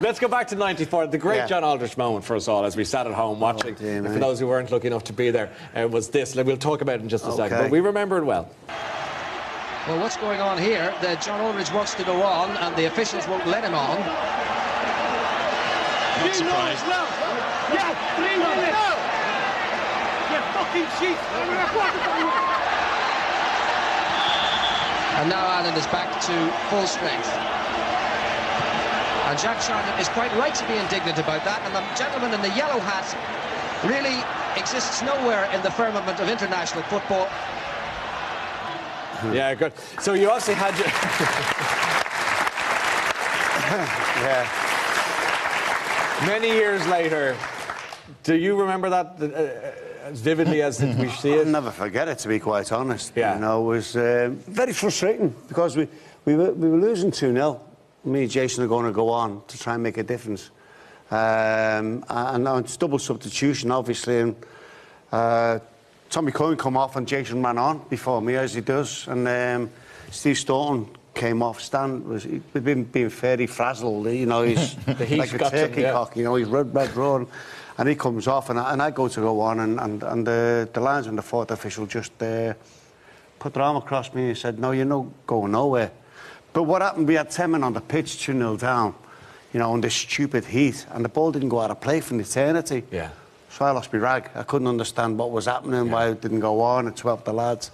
Let's go back to '94, the great John Aldridge moment for us all as we sat at home watching. And for those who weren't lucky enough to be there, was this. We'll talk about it in just a second, but we remember it well. Well, what's going on here? John Aldridge wants to go on, and the officials won't let him on. Not surprised. No. Yeah, 3 minutes. No. You fucking cheat. And now Ireland is back to full strength. And Jack Charlton is quite right to be indignant about that, and the gentleman in the yellow hat really exists nowhere in the firmament of international football. Yeah, good. So you also had your... Many years later, do you remember that as vividly as we see it? I'll never forget it, to be quite honest. Yeah. You know, it was very frustrating because we were losing 2-0. Me and Jason are going to go on to try and make a difference. And it's double substitution, obviously. And Tommy Coyne come off and Jason ran on before me, as he does. And Steve Staunton came off. Stan was being fairly frazzled. You know, he's like a turkey cock. You know, he's red raw. And he comes off, and I go on, and the linesman, the fourth official, just put their arm across me and said, "No, you're not going nowhere." But what happened, we had 10 men on the pitch, 2-0 down, you know, in this stupid heat, and the ball didn't go out of play for an eternity. Yeah. So I lost my rag. I couldn't understand what was happening, why it didn't go on. It swept the lads.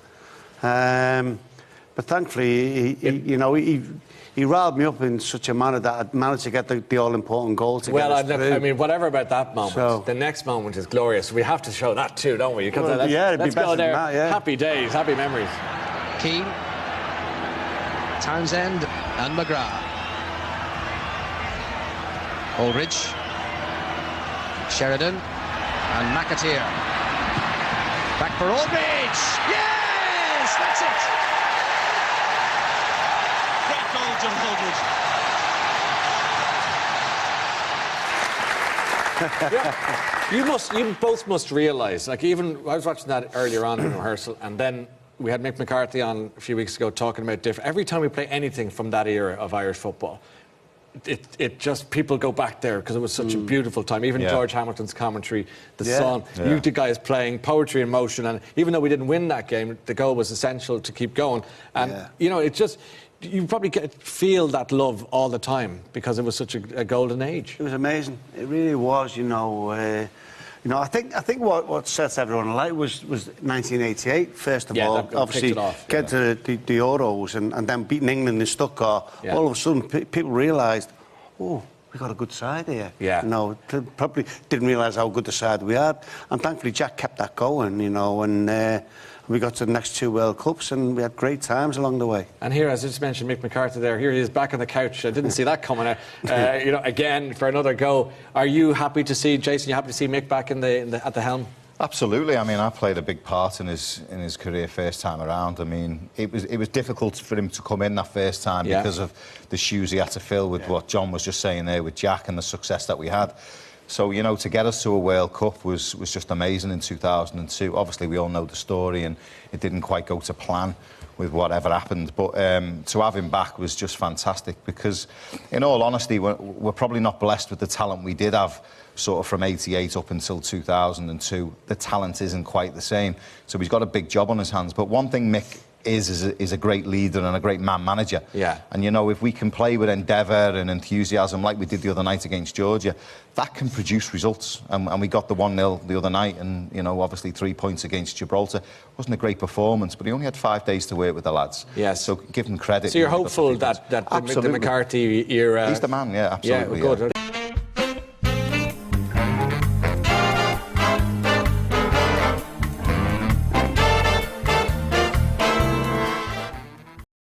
But thankfully, he riled me up in such a manner that I managed to get the all-important goal to get us through. I mean, whatever about that moment, the next moment is glorious. We have to show that too, don't we? Well, it'd be better than that, yeah. Happy days, happy memories. Keane, Townsend and McGrath. Aldridge, Sheridan and McAteer. Back for Aldridge! Yes! That's it! Great goal, John Aldridge. You both must realise, like, even I was watching that earlier on in rehearsal, and then we had Mick McCarthy on a few weeks ago talking about different. Every time we play anything from that era of Irish football, it just, people go back there because it was such a beautiful time. Even George Hamilton's commentary, the song, you two guys playing poetry in motion, and even though we didn't win that game, the goal was essential to keep going. And you know, it just, you probably feel that love all the time because it was such a golden age. It was amazing. It really was. You know, I think what sets everyone alight was 1988. First of all, obviously, get to the Euros and then beating England in Stuttgart. All of a sudden, people realised, oh, we got a good side here. Yeah. You know, probably didn't realise how good the side we had, and thankfully Jack kept that going. You know, and we got to the next 2 World Cups, and we had great times along the way. And here, as I just mentioned, Mick McCarthy there, here he is back on the couch. I didn't see that coming out. You know, again, for another go. Are you happy to see, Jason, you happy to see Mick back at the helm? Absolutely. I mean, I played a big part in his career first time around. I mean, it was difficult for him to come in that first time because of the shoes he had to fill with what John was just saying there with Jack and the success that we had. So, you know, to get us to a World Cup was just amazing in 2002. Obviously, we all know the story, and it didn't quite go to plan with whatever happened. But to have him back was just fantastic because, in all honesty, we're probably not blessed with the talent we did have sort of from 88 up until 2002. The talent isn't quite the same. So he's got a big job on his hands. But one thing Mick is a great leader and a great man manager. Yeah. And, you know, if we can play with endeavour and enthusiasm like we did the other night against Georgia, that can produce results. And we got the 1-0 the other night, and, you know, obviously 3 points against Gibraltar. Wasn't a great performance, but he only had 5 days to work with the lads. Yes. So give him credit. So you're hopeful that the McCarthy era... He's the man, yeah, absolutely. Yeah, good.